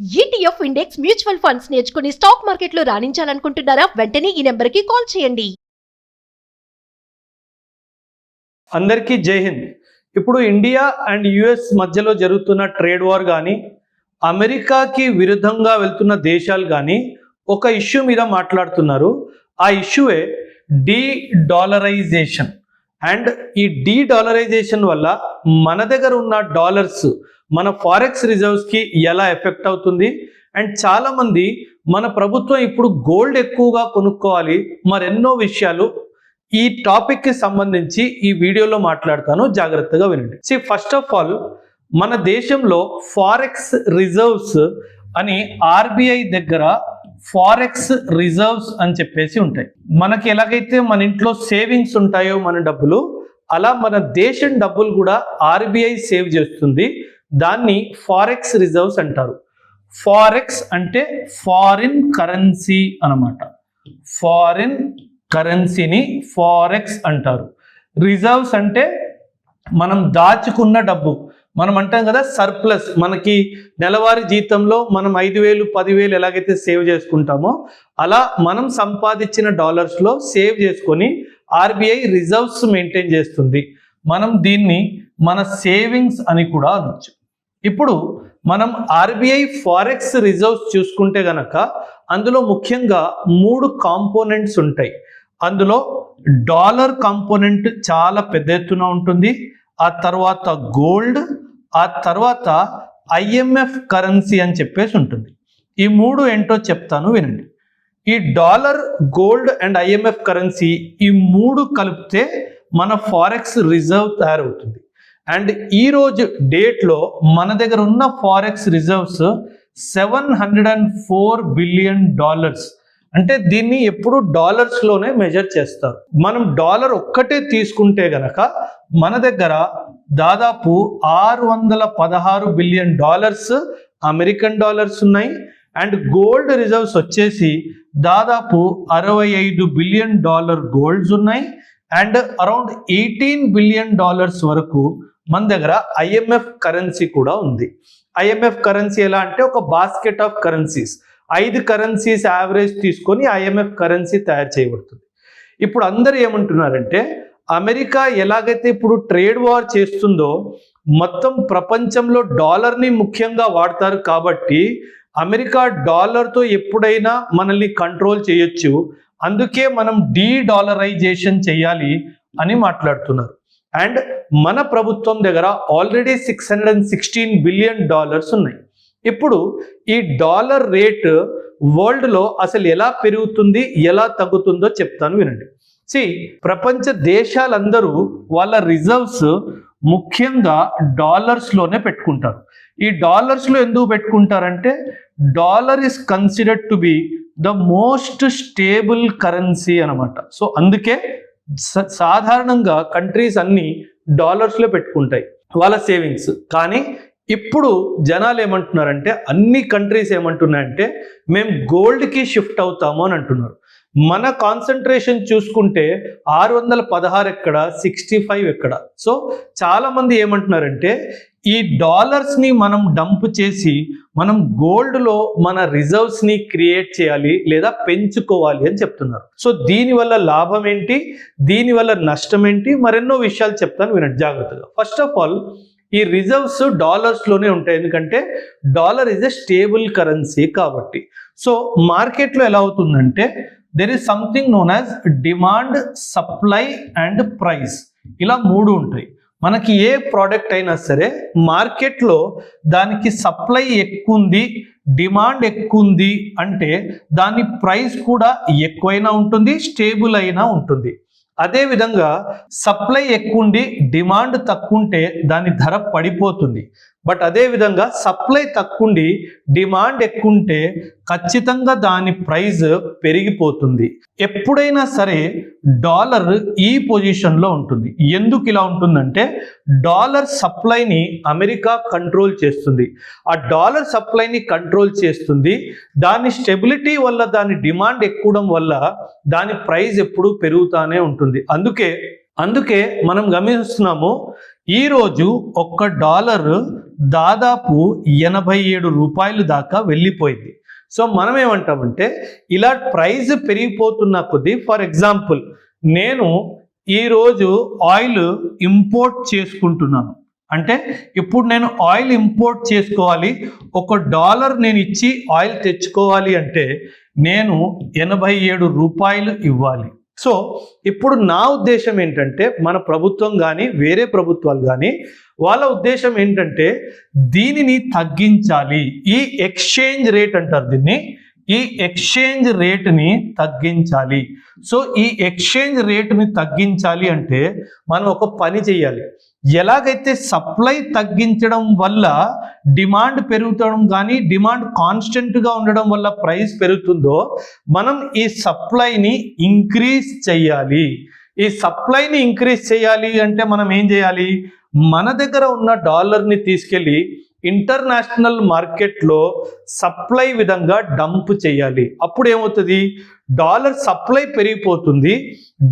ETF index mutual funds నేర్చుకుని stock మార్కెట్లో రాణించాలనుకుంటున్నారా? వెంటనే ఈ నెంబర్కి కాల్ చేయండి. అందరికీ జై హింద్. ఇప్పుడు ఇండియా అండ్ యుఎస్ మధ్యలో జరుగుతున్న ట్రేడ్ వార్ కానీ, అమెరికాకి విరుద్ధంగా వెళ్తున్న దేశాలు కానీ ఒక ఇష్యూ మీద మాట్లాడుతున్నారు. ఆ ఇష్యూయే డీ-డాలరైజేషన్. అండ్ ఈ డీ-డాలరైజేషన్ వల్ల మన దగ్గర ఉన్న డాలర్స్ మన ఫారెక్స్ రిజర్వ్స్కి ఎలా ఎఫెక్ట్ అవుతుంది, అండ్ చాలామంది మన ప్రభుత్వం ఇప్పుడు గోల్డ్ ఎక్కువగా కొనుక్కోవాలి, మరెన్నో విషయాలు ఈ టాపిక్కి సంబంధించి ఈ వీడియోలో మాట్లాడతాను, జాగ్రత్తగా వినండి. ఫస్ట్ ఆఫ్ ఆల్, మన దేశంలో ఫారెక్స్ రిజర్వ్స్ అని ఆర్బీఐ దగ్గర ఫారెక్స్ రిజర్వ్స్ అని చెప్పేసి ఉంటాయి. మనకి ఎలాగైతే మన ఇంట్లో సేవింగ్స్ ఉంటాయో మన డబ్బులు, అలా మన దేశం డబ్బులు కూడా ఆర్బీఐ సేవ్ చేస్తుంది. దాన్ని ఫారెక్స్ రిజర్వ్స్ అంటారు. ఫారెక్స్ అంటే ఫారిన్ కరెన్సీ అన్నమాట. ఫారిన్ కరెన్సీని ఫారెక్స్ అంటారు. రిజర్వ్స్ అంటే మనం దాచుకున్న డబ్బు. మనం అంటాం కదా సర్ప్లస్, మనకి నెలవారీ జీతంలో మనం 5,000 10,000 ఎలాగైతే సేవ్ చేసుకుంటామో అలా మనం సంపాదించిన డాలర్స్లో సేవ్ చేసుకొని ఆర్బీఐ రిజర్వ్స్ మెయింటైన్ చేస్తుంది. మనం దీన్ని మన సేవింగ్స్ అని కూడా అనొచ్చు. ఇప్పుడు మనం ఆర్బీఐ ఫారెక్స్ రిజర్వ్స్ చూసుకుంటే గనక అందులో ముఖ్యంగా 3 కాంపోనెంట్స్ ఉంటాయి. అందులో డాలర్ కాంపోనెంట్ చాలా పెద్ద ఎత్తున ఉంటుంది, ఆ తర్వాత గోల్డ్, ఆ తర్వాత ఐఎంఎఫ్ కరెన్సీ అని చెప్పేసి ఉంటుంది. ఈ 3 ఏంటో చెప్తాను, వినండి. ఈ dollar, gold and IMF currency, ఈ 3 కలిపితే మన ఫారెక్స్ రిజర్వ్ తయారవుతుంది. అండ్ ఈరోజు డేట్లో మన దగ్గర ఉన్న ఫారెక్స్ రిజర్వ్స్ $704 బిలియన్. అంటే దీన్ని ఎప్పుడు డాలర్స్లోనే మెజర్ చేస్తారు. మనం డాలర్ ఒక్కటే తీసుకుంటే గనక మన దగ్గర దాదాపు $616 బిలియన్ అమెరికన్ డాలర్స్ ఉన్నాయి. అండ్ గోల్డ్ రిజర్వ్స్ వచ్చేసి దాదాపు $65 బిలియన్ గోల్డ్స్ ఉన్నాయి. అండ్ అరౌండ్ $18 బిలియన్ వరకు మన దగ్గర ఐఎంఎఫ్ కరెన్సీ కూడా ఉంది. ఐఎంఎఫ్ కరెన్సీ ఎలా అంటే ఒక basket of currencies, 5 currencies average తీసుకొని ఐఎంఎఫ్ కరెన్సీ తయారు చేయబడుతుంది. ఇప్పుడు అందరూ ఏమంటున్నారంటే, అమెరికా ఎలాగైతే ఇప్పుడు ట్రేడ్ వార్ చేస్తుందో మొత్తం ప్రపంచంలో డాలర్ని ముఖ్యంగా వాడతారు కాబట్టి అమెరికా డాలర్తో ఎప్పుడైనా మనల్ని కంట్రోల్ చేయొచ్చు, అందుకే మనం డీ-డాలరైజేషన్ చేయాలి అని మాట్లాడుతున్నారు. అండ్ మన ప్రభుత్వం దగ్గర ఆల్రెడీ $616 బిలియన్ ఉన్నాయి. ఇప్పుడు ఈ డాలర్ రేట్ వరల్డ్లో అసలు ఎలా పెరుగుతుంది, ఎలా తగ్గుతుందో చెప్తాను, వినండి. ప్రపంచ దేశాలందరూ వాళ్ళ రిజర్వ్స్ ముఖ్యంగా డాలర్స్లోనే పెట్టుకుంటారు. ఈ డాలర్స్లో ఎందుకు పెట్టుకుంటారంటే dollar is considered to be the most stable currency అనమాట. సో అందుకే సాధారణంగా కంట్రీస్ అన్ని డాలర్స్లో పెట్టుకుంటాయి వాళ్ళ సేవింగ్స్. కానీ ఇప్పుడు జనాలు ఏమంటున్నారంటే, అన్ని కంట్రీస్ ఏమంటున్నాయంటే మేము గోల్డ్కి షిఫ్ట్ అవుతాము అని అంటున్నారు. మన కాన్సన్ట్రేషన్ చూసుకుంటే 616 ఎక్కడ, 65 ఎక్కడ. సో చాలామంది ఏమంటున్నారంటే ఈ డాలర్స్ని మనం డంప్ చేసి మనం గోల్డ్లో మన రిజర్వ్స్ని క్రియేట్ చేయాలి లేదా పెంచుకోవాలి అని చెప్తున్నారు. సో దీనివల్ల లాభం ఏంటి, దీనివల్ల నష్టం ఏంటి, మరెన్నో విషయాలు చెప్తాను, వినండి జాగ్రత్తగా. ఫస్ట్ ఆఫ్ ఆల్, ఈ రిజర్వ్స్ డాలర్స్లోనే ఉంటాయి, ఎందుకంటే dollar is a stable currency కాబట్టి. సో మార్కెట్లో ఎలా అవుతుందంటే there is something known as demand, supply and price. ఇలా 3 ఉంటాయి. మనకి ఏ ప్రోడక్ట్ అయినా సరే మార్కెట్లో దానికి సప్లై ఎక్కువ ఉంది, డిమాండ్ ఎక్కువ ఉంది అంటే దాని ప్రైస్ కూడా ఎక్కువైనా ఉంటుంది, స్టేబుల్ అయినా ఉంటుంది. అదేవిధంగా సప్లై ఎక్కువ ఉండి డిమాండ్ తక్కువ ఉంటే దాని ధర పడిపోతుంది. బట్ అదేవిధంగా సప్లై తక్కువ ఉండి డిమాండ్ ఎక్కువ ఉంటే ఖచ్చితంగా దాని ప్రైస్ పెరిగిపోతుంది. ఎప్పుడైనా సరే డాలర్ ఈ పొజిషన్లో ఉంటుంది. ఎందుకు ఇలా ఉంటుందంటే డాలర్ సప్లైని అమెరికా కంట్రోల్ చేస్తుంది. ఆ డాలర్ సప్లైని కంట్రోల్ చేస్తుంది. దాని స్టెబిలిటీ వల్ల, దాని డిమాండ్ ఎక్కువడం వల్ల దాని ప్రైస్ ఎప్పుడూ పెరుగుతానే ఉంటుంది. అందుకే అందుకే మనం గమనిస్తున్నాము ఈరోజు $1 దాదాపు 87 రూపాయలు దాకా వెళ్ళిపోయింది. సో మనం ఏమంటామంటే ఇలా ప్రైస్ పెరిగిపోతున్న కొద్దీ, ఫర్ ఎగ్జాంపుల్ నేను ఈరోజు ఆయిల్ ఇంపోర్ట్ చేసుకుంటున్నాను. అంటే ఇప్పుడు నేను ఆయిల్ ఇంపోర్ట్ చేసుకోవాలి, $1 నేను ఇచ్చి ఆయిల్ తెచ్చుకోవాలి అంటే నేను 87 రూపాయలు ఇవ్వాలి. సో ఇప్పుడు నా ఉద్దేశం ఏంటంటే, మన ప్రభుత్వం కానీ వేరే ప్రభుత్వాలు కానీ వాళ్ళ ఉద్దేశం ఏంటంటే దీనిని తగ్గించాలి. ఈ ఎక్స్చేంజ్ రేట్ అంటారు దీన్ని, ఈ ఎక్స్చేంజ్ రేట్ని తగ్గించాలి. సో ఈ ఎక్స్చేంజ్ రేట్ని తగ్గించాలి అంటే మనం ఒక పని చేయాలి. ఎలాగైతే సప్లై తగ్గించడం వల్ల డిమాండ్ పెరుగుతడం కానీ డిమాండ్ కాన్స్టెంట్గా ఉండడం వల్ల ప్రైస్ పెరుగుతుందో, మనం ఈ సప్లైని ఇంక్రీజ్ చేయాలి. ఈ సప్లైని ఇంక్రీజ్ చేయాలి అంటే మనం ఏం చేయాలి, మన దగ్గర ఉన్న డాలర్ని తీసుకెళ్ళి ఇంటర్నేషనల్ మార్కెట్లో సప్లై విధంగా డంప్ చేయాలి. అప్పుడు ఏమవుతుంది, డాలర్ సప్లై పెరిగిపోతుంది,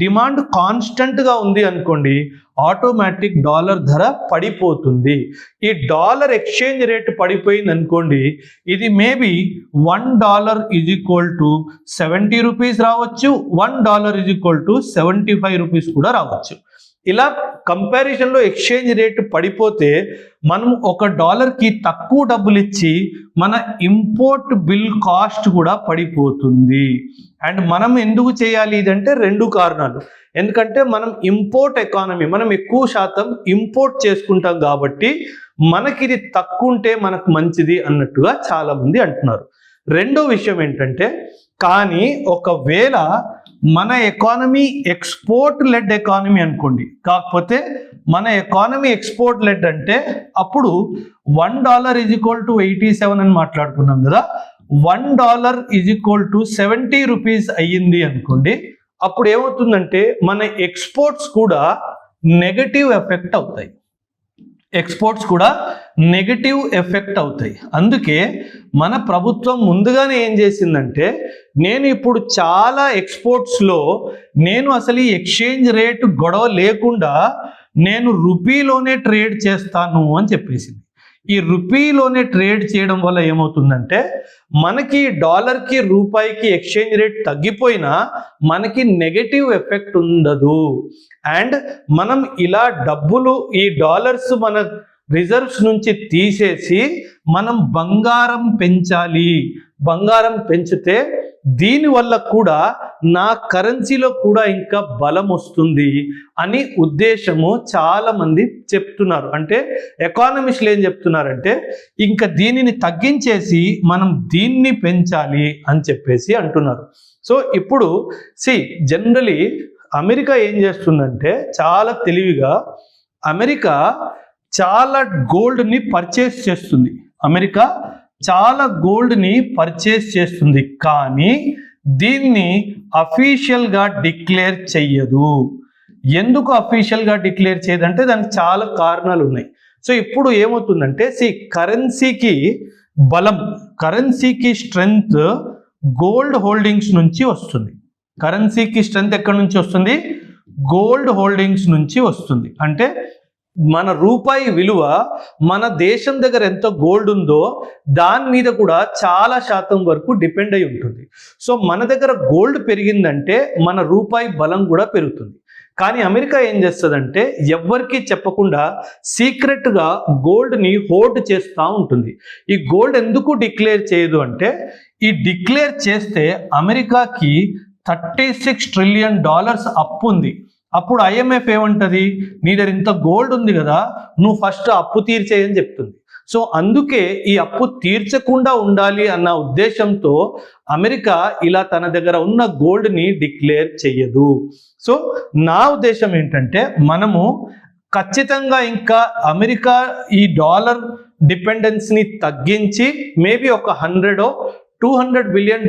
డిమాండ్ కాన్స్టెంట్గా ఉంది అనుకోండి, ఆటోమేటిక్ డాలర్ ధర పడిపోతుంది. ఈ డాలర్ ఎక్స్చేంజ్ రేట్ పడిపోయింది అనుకోండి, ఇది మేబీ $1 = 70 రూపీస్ రావచ్చు, $1 = 75 రూపీస్ కూడా రావచ్చు. ఇలా కంపారిజన్లో ఎక్స్చేంజ్ రేట్ పడిపోతే మనం $1కి తక్కువ డబ్బులు ఇచ్చి మన ఇంపోర్ట్ బిల్ కాస్ట్ కూడా పడిపోతుంది. అండ్ మనం ఎందుకు చేయాలి ఇదంటే 2 కారణాలు. ఎందుకంటే మనం ఇంపోర్ట్ ఎకానమీ, మనం ఎక్కువ శాతం ఇంపోర్ట్ చేసుకుంటాం కాబట్టి మనకి ఇది తక్కువ ఉంటే మనకు మంచిది అన్నట్టుగా చాలా మంది అంటున్నారు. రెండో విషయం ఏంటంటే, కానీ ఒకవేళ మన ఎకానమీ ఎక్స్పోర్ట్ లెడ్ ఎకానమీ అనుకోండి, కాకపోతే మన ఎకానమీ ఎక్స్పోర్ట్ లెడ్ అంటే అప్పుడు $1 = 87 అని మాట్లాడుకున్నాం కదా, $1 = 70 రూపీస్ అయ్యింది అనుకోండి, అప్పుడు ఏమవుతుందంటే మన ఎక్స్పోర్ట్స్ కూడా నెగటివ్ ఎఫెక్ట్ అవుతాయి. ఎక్స్పోర్ట్స్ కూడా నెగటివ్ ఎఫెక్ట్ అవుతాయి. అందుకే మన ప్రభుత్వం ముందుగానే ఏం చేసిందంటే, నేను ఇప్పుడు చాలా ఎక్స్పోర్ట్స్లో నేను అసలు ఈ ఎక్స్చేంజ్ రేట్ గొడవ లేకుండా నేను రూపీలోనే ట్రేడ్ చేస్తాను అని చెప్పేసింది. ఈ రూపీలోనే ట్రేడ్ చేయడం వల్ల ఏమవుతుందంటే, మనకి డాలర్కి రూపాయికి ఎక్స్చేంజ్ రేట్ తగ్గిపోయినా మనకి నెగటివ్ ఎఫెక్ట్ ఉండదు. అండ్ మనం ఇలా డబ్బులు, ఈ డాలర్స్ మన రిజర్వ్స్ నుంచి తీసేసి మనం బంగారం పెంచాలి. బంగారం పెంచితే దీనివల్ల కూడా నా కరెన్సీలో కూడా ఇంకా బలం వస్తుంది అని ఉద్దేశము చాలా మంది చెప్తున్నారు. అంటే ఎకానమిస్టులు ఏం చెప్తున్నారంటే, ఇంకా దీనిని తగ్గించేసి మనం దీన్ని పెంచాలి అని చెప్పేసి అంటున్నారు. సో ఇప్పుడు జనరలీ అమెరికా ఏం చేస్తుందంటే, చాలా తెలివిగా అమెరికా చాలా గోల్డ్ని పర్చేస్ చేస్తుంది. అమెరికా చాలా గోల్డ్ని పర్చేస్ చేస్తుంది, కానీ దీన్ని అఫీషియల్గా డిక్లేర్ చెయ్యదు. ఎందుకు అఫీషియల్గా డిక్లేర్ చేయదంటే దానికి చాలా కారణాలు ఉన్నాయి. సో ఇప్పుడు ఏమవుతుందంటే, కరెన్సీకి బలం, కరెన్సీకి స్ట్రెంగ్త్ గోల్డ్ హోల్డింగ్స్ నుంచి వస్తుంది. కరెన్సీకి స్ట్రెంగ్త్ ఎక్కడి నుంచి వస్తుంది, గోల్డ్ హోల్డింగ్స్ నుంచి వస్తుంది. అంటే మన రూపాయి విలువ మన దేశం దగ్గర ఎంత గోల్డ్ ఉందో దాని మీద కూడా చాలా శాతం వరకు డిపెండ్ అయి ఉంటుంది. సో మన దగ్గర గోల్డ్ పెరిగిందంటే మన రూపాయి బలం కూడా పెరుగుతుంది. కానీ అమెరికా ఏం చేస్తుందంటే, ఎవ్వరికీ చెప్పకుండా సీక్రెట్గా గోల్డ్ని హోల్డ్ చేస్తూ ఉంటుంది. ఈ గోల్డ్ ఎందుకు డిక్లేర్ చేయదు అంటే, ఈ డిక్లేర్ చేస్తే అమెరికాకి $36 ట్రిలియన్ అప్పు ఉంది. అప్పుడు IMF ఏమంటది, నీ దగ్గర ఇంత గోల్డ్ ఉంది కదా, నువ్వు ఫస్ట్ అప్పు తీర్చేయని చెప్తుంది. సో అందుకే ఈ అప్పు తీర్చకుండా ఉండాలి అన్న ఉద్దేశంతో అమెరికా ఇలా తన దగ్గర ఉన్న గోల్డ్ని డిక్లేర్ చెయ్యదు. సో నా ఉద్దేశం ఏంటంటే, మనము ఖచ్చితంగా ఇంకా అమెరికా ఈ డాలర్ డిపెండెన్స్ని తగ్గించి మేబీ ఒక $100-200 బిలియన్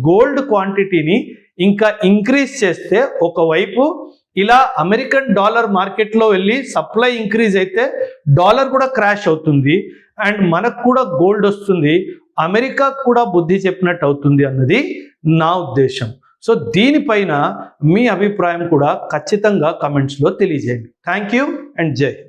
గోల్డ్ క్వాంటిటీని ఇంకా ఇంక్రీజ్ చేస్తే, ఒకవైపు ఇలా అమెరికన్ డాలర్ మార్కెట్లో వెళ్ళి సప్లై ఇంక్రీజ్ అయితే డాలర్ కూడా క్రాష్ అవుతుంది అండ్ మనకు కూడా గోల్డ్ వస్తుంది, అమెరికా కూడా బుద్ధి చెప్పినట్టు అవుతుంది అన్నది నా ఉద్దేశం. సో దీనిపైన మీ అభిప్రాయం కూడా ఖచ్చితంగా కమెంట్స్లో తెలియజేయండి. థ్యాంక్ యూ అండ్ జై హింద్.